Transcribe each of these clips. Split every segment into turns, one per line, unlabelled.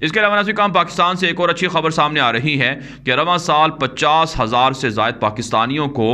اس کے علاوہ ناظرین کرام پاکستان سے ایک اور اچھی خبر سامنے آ رہی ہے کہ رواں سال 50,000 سے زائد پاکستانیوں کو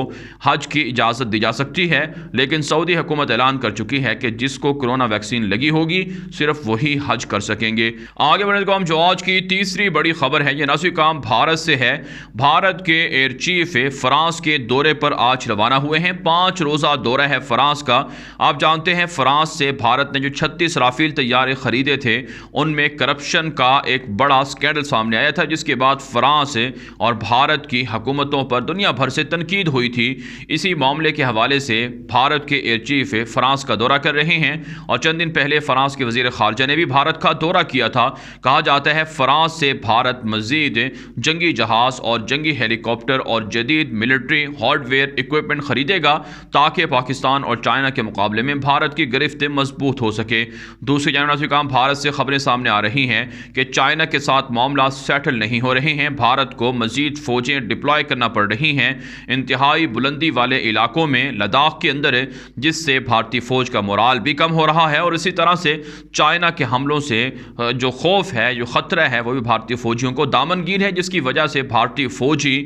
حج کی اجازت دی جا سکتی ہے، لیکن سعودی حکومت اعلان کر چکی ہے کہ جس کو کورونا ویکسین لگی ہوگی صرف وہی حج کر سکیں گے۔ آگے بڑھنے کو ہم جو آج کی تیسری بڑی خبر ہے یہ ناظرین کرام بھارت سے ہے۔ بھارت کے ایئر چیف فرانس کے دورے پر آج روانہ ہوئے ہیں۔ 5 روزہ دورہ ہے فرانس کا۔ آپ جانتے ہیں فرانس سے بھارت نے جو 36 رافیل طیارے خریدے تھے ان میں کرپشن کا ایک بڑا سکینڈل سامنے آیا تھا، جس کے بعد فرانس اور بھارت کی حکومتوں پر دنیا بھر سے تنقید ہوئی تھی۔ اسی معاملے کے حوالے سے بھارت کے ایئر چیف فرانس کا دورہ کر رہے ہیں، اور چند دن پہلے فرانس کے وزیر خارجہ نے بھی بھارت کا دورہ کیا تھا۔ کہا جاتا ہے فرانس سے بھارت مزید جنگی جہاز اور جنگی ہیلی کاپٹر اور جدید ملٹری ہارڈ ویئر ایکوپمنٹ خریدے گا تاکہ پاکستان اور چائنا کے مقابلے میں بھارت کی گرفت مضبوط ہو سکے۔ دوسری جانب ناظرین کرام بھارت سے خبریں سامنے آ رہی ہیں کہ چائنا کے ساتھ معاملات سیٹل نہیں ہو رہے ہیں، بھارت کو مزید فوجیں ڈپلوائے کرنا پڑ رہی ہیں انتہائی بلندی والے علاقوں میں لداخ کے اندر، جس سے بھارتی فوج کا مورال بھی کم ہو رہا ہے، اور اسی طرح سے چائنا کے حملوں سے جو خوف ہے، جو خطرہ ہے، وہ بھی بھارتی فوجیوں کو دامنگیر ہے، جس کی وجہ سے بھارتی فوجی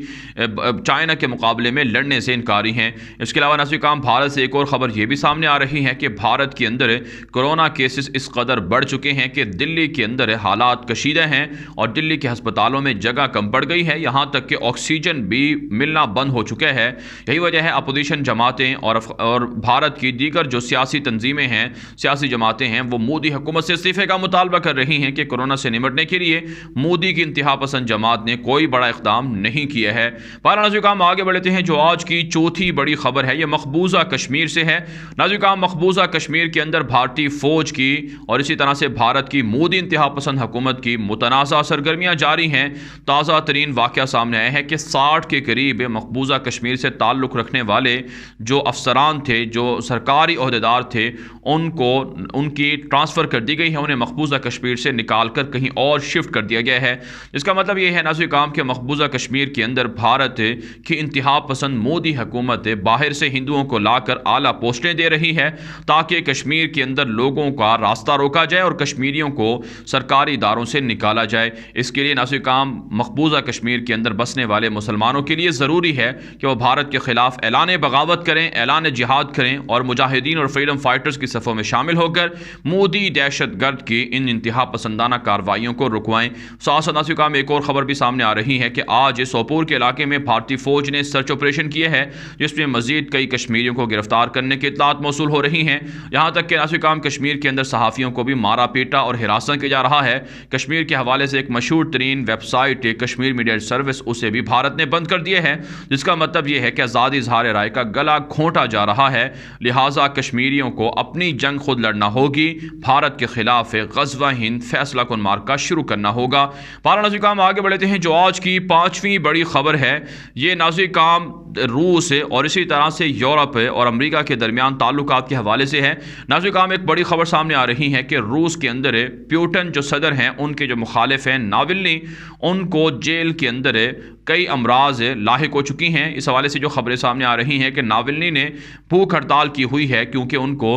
چائنا کے مقابلے میں لڑنے سے انکاری ہیں۔ اس کے علاوہ ناظرین کرام بھارت سے ایک اور خبر یہ بھی سامنے آ رہی ہے کہ بھارت کے اندر کورونا کیسز اس قدر بڑھ چکے ہیں کہ دلی کے اندر حالات کشیدہ ہیں اور دلی کے ہسپتالوں میں جگہ کم پڑ گئی ہے، یہاں تک کہ آکسیجن بھی ملنا بند ہو چکا ہے۔ یہی وجہ ہے اپوزیشن جماعتیں اور بھارت کی دیگر جو سیاسی تنظیمیں ہیں، سیاسی جماعتیں ہیں، وہ مودی حکومت سے استعفے کا مطالبہ کر رہی ہیں کہ کورونا سے نمٹنے کے لیے مودی کی انتہا پسند جماعت نے کوئی بڑا اقدام نہیں کیا ہے۔ ناظرین کرام آگے بڑھتے ہیں جو آج کی چوتھی بڑی خبر ہے یہ مقبوضہ کشمیر سے ہے۔ ناظرین کرام مقبوضہ کشمیر کے اندر بھارتی فوج کی اور اسی طرح سے بھارت کی مودی انتہا پسند حکومت کی متنازع سرگرمیاں جاری ہیں۔ تازہ ترین واقعہ سامنے آیا ہے کہ 60 کے قریب مقبوضہ کشمیر سے تعلق رکھنے والے جو افسران تھے، جو سرکاری عہدیدار تھے، ان کی ٹرانسفر کر دی گئی ہے، انہیں مقبوضہ کشمیر سے نکال کر کہیں اور شفٹ کر دیا گیا ہے۔ اس کا مطلب یہ ہے ناظرین کرام کہ مقبوضہ کشمیر کے اندر بھارت کی انتہا پسند مودی حکومت باہر سے ہندوؤں کو لا کر اعلیٰ پوسٹیں دے رہی ہے تاکہ کشمیر کے اندر لوگوں کا راستہ روکا جائے اور کشمیریوں کو سرکاری اداروں سے نکالا جائے۔ اس کے لیے ناظرین کرام مقبوضہ کشمیر کے اندر بسنے والے مسلمانوں کے لیے ضروری ہے کہ وہ بھارت کے خلاف اعلان بغاوت کریں، اعلان جہاد کریں اور مجاہدین اور فریڈم فائٹرز کی صفوں میں شامل ہو کر مودی دہشت گرد کی ان انتہا پسندانہ کارروائیوں کو رکوائیں۔ ساتھ ساتھ ناظرین کرام ایک اور خبر بھی سامنے آ رہی ہے کہ آج سوپور کے علاقے میں بھارتی فوج نے سرچ آپریشن کیا ہے، جس میں مزید کئی کشمیریوں کو گرفتار کرنے کی اطلاعات موصول ہو رہی ہیں۔ یہاں تک کہ ناظرین کرام کشمیر کے اندر صحافیوں کو بھی مارا پیٹا اور ہراساں کیا جا رہا ہے۔ کشمیر کے حوالے سے ایک مشہور ترین website Kashmir media service, اسے بھی بھارت نے بند کر دیا ہے، جس کا مطلب یہ ہے کہ آزادی اظہار رائے کا گلا گھونٹا جا رہا ہے، لہٰذا کشمیریوں کو اپنی جنگ خود لڑنا ہوگی، بھارت کے خلاف غزوہ ہند فیصلہ کن مارکا شروع کرنا ہوگا۔ ناظرین کرام آگے بڑھتے ہیں جو آج کی پانچویں بڑی خبر ہے یہ ناظرین کرام روس اور اسی طرح سے یورپ اور امریکہ کے درمیان تعلقات کے حوالے سے ہے۔ ناظرین کرام ایک بڑی خبر سامنے آ رہی ہے کہ روس کے اندر پیوٹن جو صدر ہیں، ان کے جو مخالف ہیں ناولنی، ان کو جیل کے اندر کئی امراض لاحق ہو چکی ہیں۔ اس حوالے سے جو خبریں سامنے آ رہی ہیں کہ ناولنی نے بھوک ہڑتال کی ہوئی ہے کیونکہ ان کو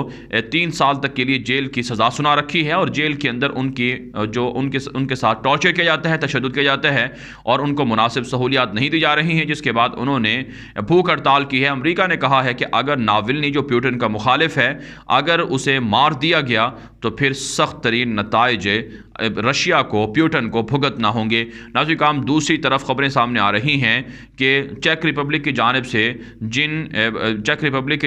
3 سال تک کے لیے جیل کی سزا سنا رکھی ہے اور جیل کے اندر ان کے ساتھ ٹارچر کیا جاتا ہے، تشدد کیا جاتا ہے اور ان کو مناسب سہولیات نہیں دی جا رہی ہیں، جس کے بعد انہوں نے بھوک ہڑتال کی ہے۔ امریکہ نے کہا ہے کہ اگر ناولنی جو پیوٹن کا مخالف ہے اگر اسے مار دیا گیا تو پھر سخت ترین نتائج رشیا کو، پیوٹن کو بھگتنا ہوں گے۔ ناظرین کرام دوسری طرف خبریں سامنے آ رہی ہیں کہ چیک ریپبلک کی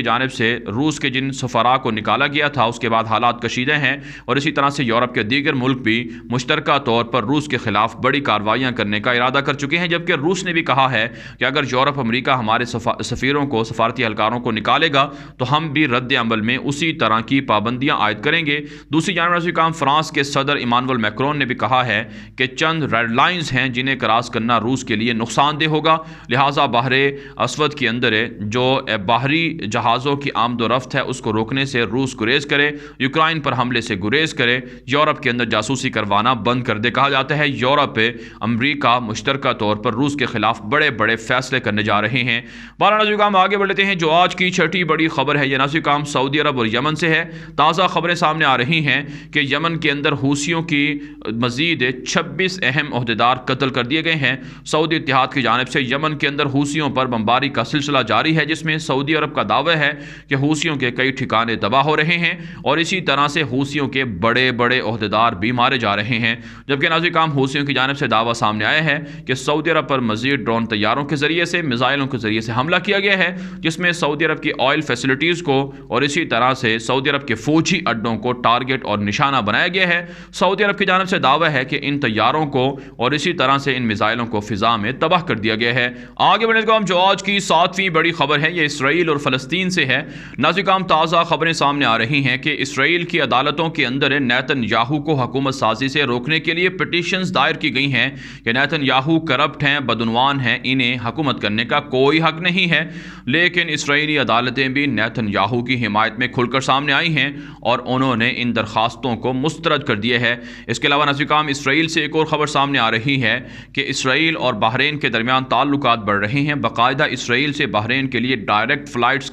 جانب سے روس کے جن سفراء کو نکالا گیا تھا اس کے بعد حالات کشیدہ ہیں اور اسی طرح سے یورپ کے دیگر ملک بھی مشترکہ طور پر روس کے خلاف بڑی کارروائیاں کرنے کا ارادہ کر چکے ہیں، جبکہ روس نے بھی کہا ہے کہ اگر یورپ امریکہ ہمارے سفیروں کو، سفارتی اہلکاروں کو نکالے گا تو ہم بھی رد عمل میں اسی طرح کی پابندیاں عائد کریں گے۔ دوسری جانب ناظرین کرام فرانس کے صدر ایمانوئل میکرون نے بھی کہا ہے کہ چند ریڈ لائنز ہیں جنہیں کراس کرنا روس کے لیے نقصان دہ ہوگا، لہٰذا بحر اسود کے اندر جو باہری جہازوں کی آمد و رفت ہے اس کو روکنے سے روس گریز کرے، یوکرائن پر حملے سے گریز کرے، یورپ کے اندر جاسوسی کروانا بند کر دے۔ کہا جاتا ہے یورپ، امریکہ مشترکہ طور پر روس کے خلاف بڑے بڑے فیصلے کرنے جا رہے ہیں۔ ناظرین کرام آگے بڑھتے ہیں جو آج کی چھٹی بڑی خبر ہے یہ ناظرین کرام سعودی عرب اور یمن سے ہے۔ تازہ خبریں سامنے آ رہی رہی ہیں کہ یمن کے اندر حوثیوں کی مزید 26 اہم عہدیدار قتل کر دیے گئے ہیں۔ سعودی اتحاد کی جانب سے یمن کے اندر حوثیوں پر بمباری کا سلسلہ جاری ہے، جس میں سعودی عرب کا دعویٰ ہے کہ حوثیوں کے کئی ٹھکانے تباہ ہو رہے ہیں اور اسی طرح سے حوثیوں کے بڑے بڑے عہدیدار بھی مارے جا رہے ہیں۔ جبکہ ناظرین کرام حوثیوں کی جانب سے دعویٰ سامنے آیا ہے کہ سعودی عرب پر مزید ڈرون طیاروں کے ذریعے سے، میزائلوں کے ذریعے سے حملہ کیا گیا ہے، جس میں سعودی عرب کی آئل فیسلٹیز کو اور اسی طرح سے سعودی عرب کے فوجی اڈوں کو ٹارگٹ اور نشانہ بنایا گیا ہے۔ سعودی عرب کی جانب سے دعویٰ ہے کہ ان طیاروں کو اور اسی طرح سے ان میزائلوں کو فضا میں تباہ کر دیا گیا ہے۔ آگے بڑھنے کے بعد جو آج کی 7ویں بڑی خبر ہے یہ اسرائیل اور فلسطین سے ہے۔ ناظرین کرام تازہ خبریں سامنے آ رہی ہیں کہ اسرائیل کی عدالتوں کے اندر نیتن یاہو کو حکومت سازی سے روکنے کے لیے پٹیشنز دائر کی گئی ہیں کہ نیتن یاہو کرپٹ ہیں، بدعنوان ہیں، انہیں حکومت کرنے کا کوئی حق نہیں ہے۔ لیکن اسرائیلی عدالتیں بھی نیتن یاہو کی حمایت میں کھل کر سامنے آئی ہیں اور انہوں نے ان درخواستوں کو مسترد کر دیا ہے۔ اس کے علاوہ ناظرین کرام اسرائیل سے ایک اور خبر سامنے آ رہی ہے کہ اسرائیل اور بحرین کے درمیان تعلقات بڑھ رہے ہیں۔ باقاعدہ اسرائیل سے بحرین کے لیے ڈائریکٹ فلائٹس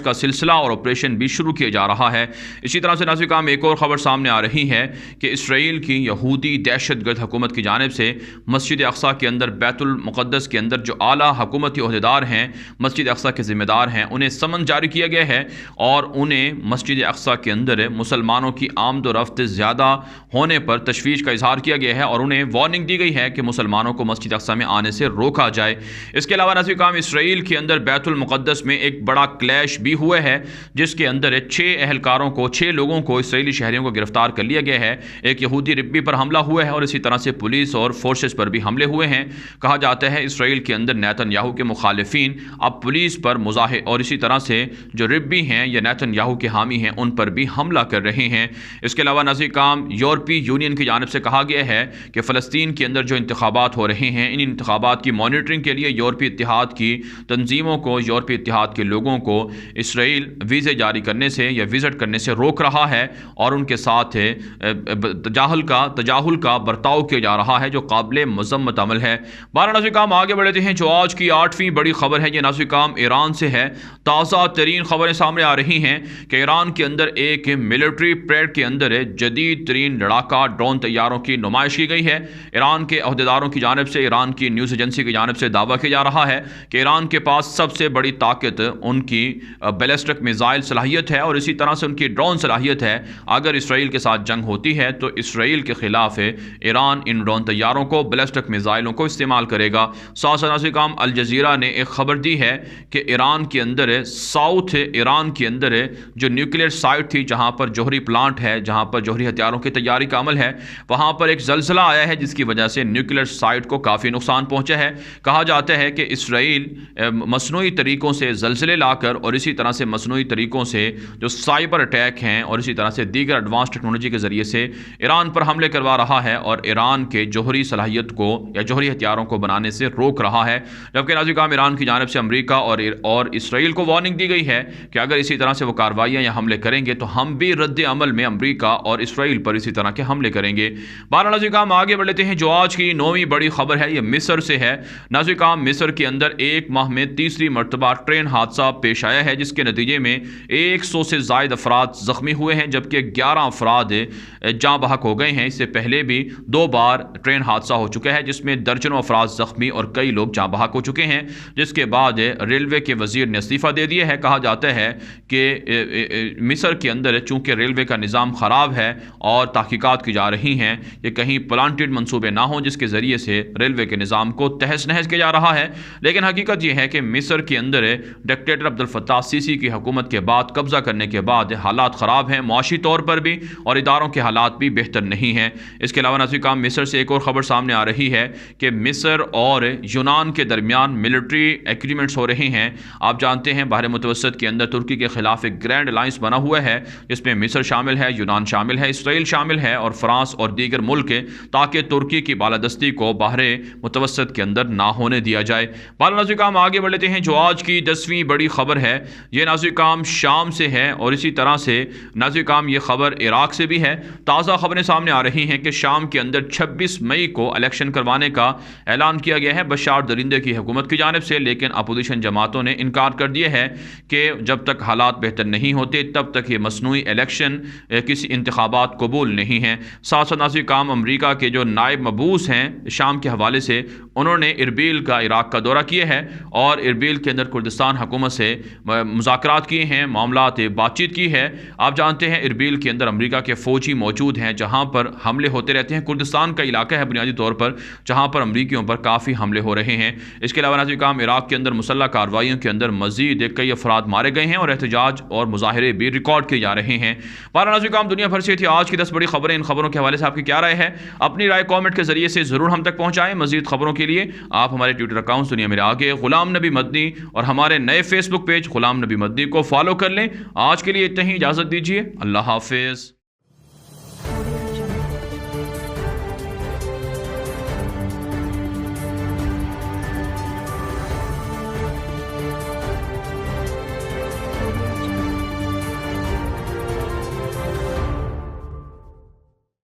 کا سلسلہ اور آپریشن بھی شروع کیا جا رہا ہے۔ اسی طرح سے ناظرین کرام ایک اور خبر سامنے آ رہی ہے کہ اسرائیل کی یہودی دہشت گرد حکومت کی جانب سے مسجد اقصیٰ کے اندر، بیت المقدس کے اندر جو اعلیٰ حکومتی عہدیدار ہیں، مسجد اقصیٰ کے ذمہ دار ہیں، انہیں سمن جاری کیا گیا ہے اور انہیں مسجد اقصیٰ کے اندر مسلمانوں کی آمد و رفت زیادہ ہونے پر تشویش کا اظہار کیا گیا ہے اور انہیں وارننگ دی گئی ہے کہ مسلمانوں کو مسجد اقصیٰ میں آنے سے روکا جائے۔ اس کے علاوہ ناظرین کرام اسرائیل کے اندر بیت المقدس میں ایک بڑا کلیش بھی ہوا ہے، جس کے اندر 6 لوگوں کو اسرائیلی شہریوں کو گرفتار کر لیا گیا ہے۔ ایک یہودی ربی پر حملہ ہوا ہے اور اسی طرح سے پولیس اور فورسز پر بھی حملے ہوئے ہیں۔ کہا جاتا ہے اسرائیل کے اندر نیتن یاہو کے مخالفین اب پولیس پر مظاہر اور اسی طرح سے جو ربی ہیں یا نیتن یاہو کے حامی ہیں ان پر بھی حملہ کر رہے ہیں۔ اس کے علاوہ ناظرین کرام یورپی یونین کی جانب سے کہا گیا ہے کہ فلسطین کے اندر جو انتخابات ہو رہے ہیں، ان انتخابات کی مانیٹرنگ کے لیے یورپی اتحاد کی تنظیموں کو، یورپی اتحاد کے لوگوں کو اسرائیل ویزے جاری کرنے سے یا وزٹ کرنے سے روک رہا ہے اور ان کے ساتھ تجاہل کا برتاؤ کیا جا رہا ہے جو قابل مذمت عمل ہے۔ بارہ ناظرین کرام آگے بڑھتے ہیں۔ جو آج کی 8ویں بڑی خبر ہے یہ ناظرین کرام ایران سے ہے۔ تازہ ترین خبریں سامنے آ رہی ہیں کہ ایران کے اندر ایک ملٹری پریڈ کے اندر جدید ترین لڑاکا ڈرون طیاروں کی نمائش کی گئی ہے۔ ایران کے عہدیداروں کی جانب سے، ایران کی نیوز ایجنسی کی جانب سے دعویٰ کیا جا رہا ہے کہ ایران کے پاس سب سے بڑی طاقت ان کی بیلسٹک میزائل صلاحیت ہے اور اسی طرح سے ان کی ڈرون صلاحیت ہے۔ اگر اسرائیل کے ساتھ جنگ ہوتی ہے تو اسرائیل کے خلاف ایران ان ڈرون طیاروں کو، بیلسٹک میزائلوں کو استعمال کرے گا۔ ساتھ ناظرین کرام الجزیرہ نے ایک خبر دی ہے کہ ایران کے اندر ساؤتھ ایران کے اندر جو نیوکلیئر سائٹ تھی جہاں پر جوہری پلانٹ ہے، جہاں پر جوہری ہتھیاروں کی تیاری کا عمل ہے، وہاں پر ایک زلزلہ آیا ہے جس کی وجہ سے نیوکلیئر سائٹ کو کافی نقصان پہنچا ہے۔ کہا جاتا ہے کہ اسرائیل مصنوعی طریقوں سے زلزلے لا کر اور اسی طرح سے مصنوعی طریقوں سے جو سائبر اٹیک ہیں اور اسی طرح سے دیگر ایڈوانس ٹیکنالوجی کے ذریعے سے ایران پر حملے کروا رہا ہے اور ایران کے جوہری صلاحیت کو یا جوہری ہتھیاروں کو بنانے سے روک رہا ہے۔ جبکہ ناظرین کرام ایران کی جانب سے امریکہ اور اسرائیل کو وارننگ دی گئی ہے کہ اگر اسی طرح سے وہ کارروائیاں یا حملے کریں گے تو ہم بھی رد عمل میں امریکہ اور اسرائیل پر اسی طرح کے حملے کریں گے۔ بہرحال ناظرین کرام آگے بڑھ لیتے ہیں۔ جو آج کی 9ویں بڑی خبر ہے یہ مصر سے ہے۔ ناظرین کرام مصر کے اندر ایک ماہ میں تیسری مرتبہ ٹرین حادثہ پیش آیا ہے جس کے نتیجے میں 100 سے زائد افراد زخمی ہوئے ہیں جبکہ 11 افراد جاں بحق ہو گئے ہیں۔ اس سے پہلے بھی 2 بار ٹرین حادثہ ہو چکا ہے جس میں درجنوں افراد زخمی اور کئی لوگ جاں بحق ہو چکے ہیں، جس کے بعد ریلوے کے وزیر نے استعفیٰ دے دیا ہے۔ کہا جاتا ہے کہ مصر کے اندر چونکہ ریلوے کا نظام خراب ہے اور تحقیقات کی جا رہی ہیں کہ کہیں پلانٹڈ منصوبے نہ ہوں جس کے ذریعے سے ریلوے کے نظام کو تہس نہس کیا جا رہا ہے، لیکن حقیقت یہ ہے کہ مصر کے اندر ڈکٹیٹر عبدالفتاح السیسی کی حکومت کے بعد، قبضہ کرنے کے بعد حالات خراب ہیں معاشی طور پر بھی اور اداروں کے حالات بھی بہتر نہیں ہیں۔ اس کے علاوہ ناظرین کرام مصر سے ایک اور خبر سامنے آ رہی ہے کہ مصر اور یونان کے درمیان ملٹری ایگریمنٹس ہو رہے ہیں۔ آپ جانتے ہیں بحر متوسط کے اندر ترکی کے خلاف ایک گرینڈ الائنس بنا ہوا ہے جس میں مصر شامل ہے، یونان شامل ہے، اسرائیل شامل ہے اور فرانس اور دیگر ملک، تاکہ ترکی کی بالادستی کو بحر متوسط کے اندر نہ ہونے دیا جائے۔ بہرحال ناظرین کرام آگے بڑھ لیتے ہیں۔ جو آج کی 10ویں بڑی خبر ہے یہ ناظرین کرام شام سے ہے اور اسی طرح سے ناظرین کرام یہ خبر عراق سے بھی ہے۔ تازہ خبریں سامنے آ رہی ہیں کہ شام کے اندر 26 مئی کو الیکشن کروانے کا اعلان کیا گیا ہے بشار درندے کی حکومت کی جانب سے، لیکن اپوزیشن جماعتوں نے انکار کر دیا ہے کہ جب تک حالات بہتر نہیں ہوتے تب تک یہ مسئلہ مصنوعی الیکشن کسی انتخابات قبول نہیں ہیں۔ ساتھ ساتھ ناظرین کام امریکہ کے جو نائب مبعوث ہیں شام کے حوالے سے، انہوں نے اربیل کا عراق کا دورہ کیا ہے اور اربیل کے اندر کردستان حکومت سے مذاکرات کیے ہیں، معاملات بات چیت کی ہے۔ آپ جانتے ہیں اربیل کے اندر امریکہ کے فوجی موجود ہیں جہاں پر حملے ہوتے رہتے ہیں۔ کردستان کا علاقہ ہے بنیادی طور پر جہاں پر امریکیوں پر کافی حملے ہو رہے ہیں۔ اس کے علاوہ ناظرین کرام عراق کے اندر مسلح کارروائیوں کے اندر مزید کئی افراد مارے گئے ہیں اور احتجاج اور مظاہرے بھی ریکارڈ کیے جا رہے ہیں۔ بہرحال ناظرین کرام دنیا بھر سے تھی آج کی 10 بڑی خبریں۔ ان خبروں کے حوالے سے آپ کی کیا رائے ہے؟ اپنی رائے کامنٹ کے ذریعے سے ضرور ہم تک پہنچائیں۔ مزید خبروں کے لیے آپ ہمارے ٹویٹر اکاؤنٹ دنیا میرے آگے غلام نبی مدنی اور ہمارے نئے فیس بک پیج غلام نبی مدنی کو فالو کر لیں۔ آج کے لیے اتنا ہی، اجازت دیجیے، اللہ حافظ۔